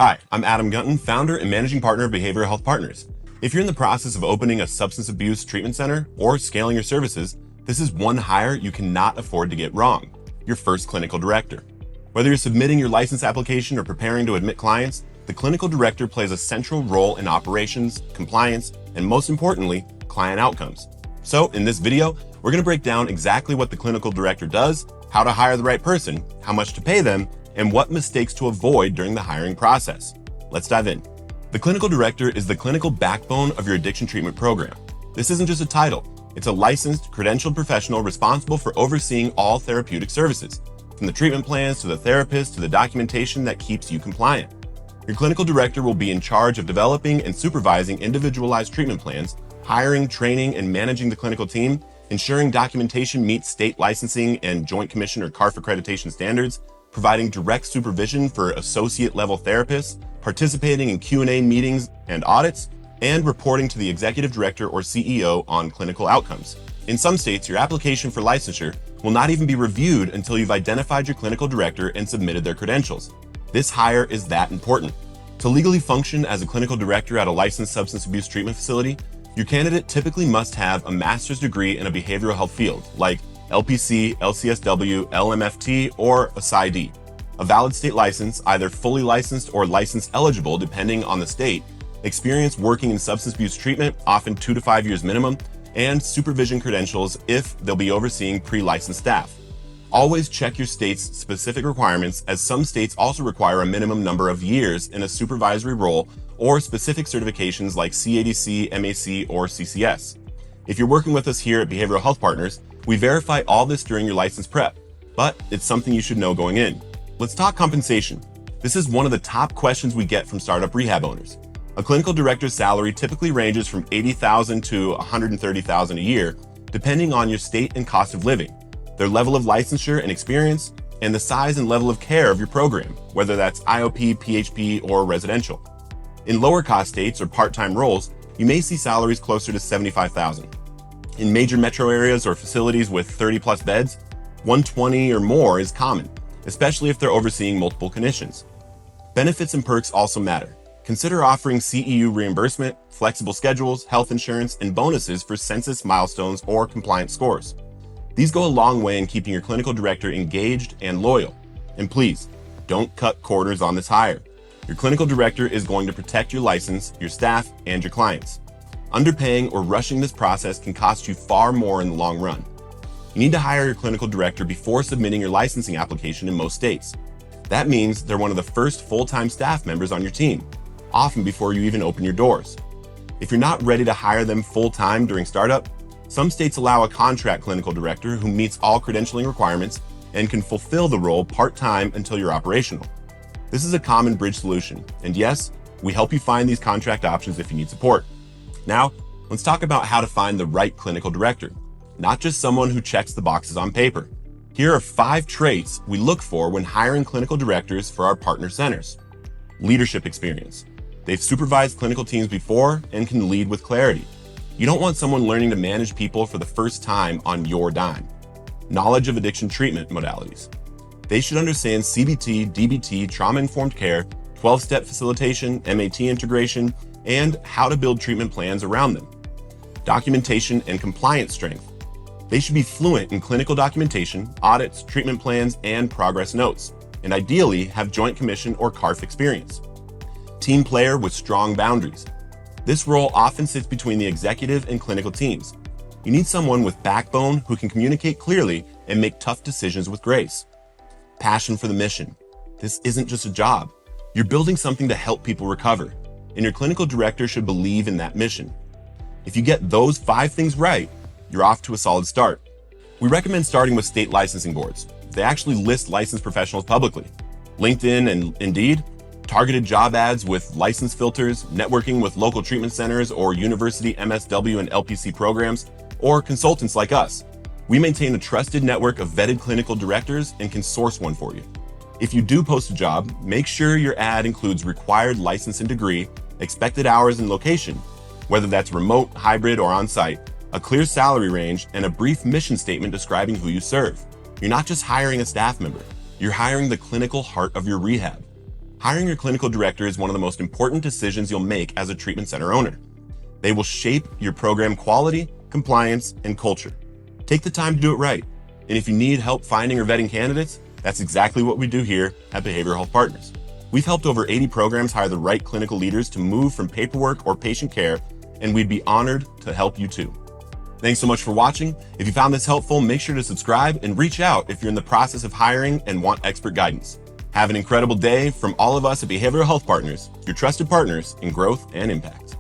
Hi, I'm Adam Gunton, founder and managing partner of Behavioral Health Partners. If you're in the process of opening a substance abuse treatment center or scaling your services, this is one hire you cannot afford to get wrong: your first clinical director. Whether you're submitting your license application or preparing to admit clients, the clinical director plays a central role in operations, compliance, and most importantly, client outcomes. So in this video, we're going to break down exactly what the clinical director does, how to hire the right person, how much to pay them, and what mistakes to avoid during the hiring process. Let's dive in. The clinical director is the clinical backbone of your addiction treatment program. This isn't just a title. It's a licensed, credentialed professional responsible for overseeing all therapeutic services, from the treatment plans to the therapist to the documentation that keeps you compliant. Your clinical director will be in charge of developing and supervising individualized treatment plans, hiring, training, and managing the clinical team, ensuring documentation meets state licensing and Joint Commission or CARF accreditation standards, providing direct supervision for associate-level therapists, participating in Q&A meetings and audits, and reporting to the executive director or CEO on clinical outcomes. In some states, your application for licensure will not even be reviewed until you've identified your clinical director and submitted their credentials. This hire is that important. To legally function as a clinical director at a licensed substance abuse treatment facility, your candidate typically must have a master's degree in a behavioral health field, like LPC, LCSW, LMFT, or a PsyD. A valid state license, either fully licensed or license eligible depending on the state, experience working in substance abuse treatment, often 2 to 5 years minimum, and supervision credentials if they'll be overseeing pre-licensed staff. Always check your state's specific requirements, as some states also require a minimum number of years in a supervisory role or specific certifications like CADC, MAC, or CCS. If you're working with us here at Behavioral Health Partners, we verify all this during your license prep, but it's something you should know going in. Let's talk compensation. This is one of the top questions we get from startup rehab owners. A clinical director's salary typically ranges from $80,000 to $130,000 a year, depending on your state and cost of living, their level of licensure and experience, and the size and level of care of your program, whether that's IOP, PHP, or residential. In lower cost states or part-time roles, you may see salaries closer to $75,000. In major metro areas or facilities with 30 plus beds, 120 or more is common, especially if they're overseeing multiple clinicians. Benefits and perks also matter. Consider offering CEU reimbursement, flexible schedules, health insurance, and bonuses for census milestones or compliance scores. These go a long way in keeping your clinical director engaged and loyal. And please, don't cut corners on this hire. Your clinical director is going to protect your license, your staff, and your clients. Underpaying or rushing this process can cost you far more in the long run. You need to hire your clinical director before submitting your licensing application in most states. That means they're one of the first full-time staff members on your team, often before you even open your doors. If you're not ready to hire them full-time during startup, some states allow a contract clinical director who meets all credentialing requirements and can fulfill the role part-time until you're operational. This is a common bridge solution, and yes, we help you find these contract options if you need support. Now, let's talk about how to find the right clinical director, not just someone who checks the boxes on paper. Here are 5 traits we look for when hiring clinical directors for our partner centers. Leadership experience. They've supervised clinical teams before and can lead with clarity. You don't want someone learning to manage people for the first time on your dime. Knowledge of addiction treatment modalities. They should understand CBT, DBT, trauma-informed care, 12-step facilitation, MAT integration, and how to build treatment plans around them. Documentation and compliance strength. They should be fluent in clinical documentation, audits, treatment plans, and progress notes, and ideally have Joint Commission or CARF experience. Team player with strong boundaries. This role often sits between the executive and clinical teams. You need someone with backbone who can communicate clearly and make tough decisions with grace. Passion for the mission. This isn't just a job. You're building something to help people recover, and your clinical director should believe in that mission. If you get those 5 things right, you're off to a solid start. We recommend starting with state licensing boards. They actually list licensed professionals publicly. LinkedIn and Indeed, targeted job ads with license filters, networking with local treatment centers or university MSW and LPC programs, or consultants like us. We maintain a trusted network of vetted clinical directors and can source one for you. If you do post a job, make sure your ad includes required license and degree, expected hours and location, whether that's remote, hybrid, or on-site, a clear salary range, and a brief mission statement describing who you serve. You're not just hiring a staff member, you're hiring the clinical heart of your rehab. Hiring your clinical director is one of the most important decisions you'll make as a treatment center owner. They will shape your program quality, compliance, and culture. Take the time to do it right. And if you need help finding or vetting candidates, that's exactly what we do here at Behavioral Health Partners. We've helped over 80 programs hire the right clinical leaders to move from paperwork or patient care, and we'd be honored to help you too. Thanks so much for watching. If you found this helpful, make sure to subscribe and reach out if you're in the process of hiring and want expert guidance. Have an incredible day from all of us at Behavioral Health Partners, your trusted partners in growth and impact.